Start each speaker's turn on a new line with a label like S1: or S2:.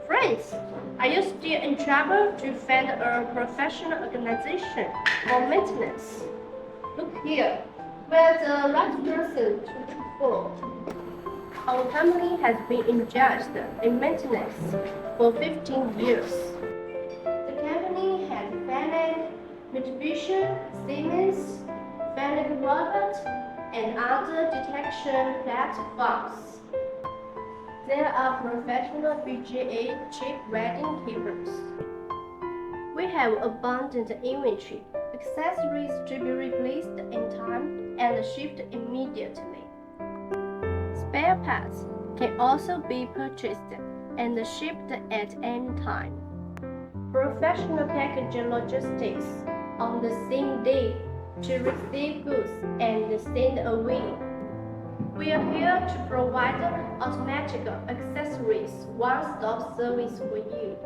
S1: Friends, are you still in trouble to find a professional organization for maintenance? Look here, we're the right person to look for. Our company has been engaged in maintenance for 15 years. The company has funded Mitsubishi, Siemens, Fenwick Robert, and other detection platforms. There are professional BGA chip welding keepers. We have abundant inventory. Accessories to be replaced in time and shipped immediately. Spare parts can also be purchased and shipped at any time. Professional packaging logistics on the same day to receive goods and send away. We are here to provide automatic accessories one-stop service for you.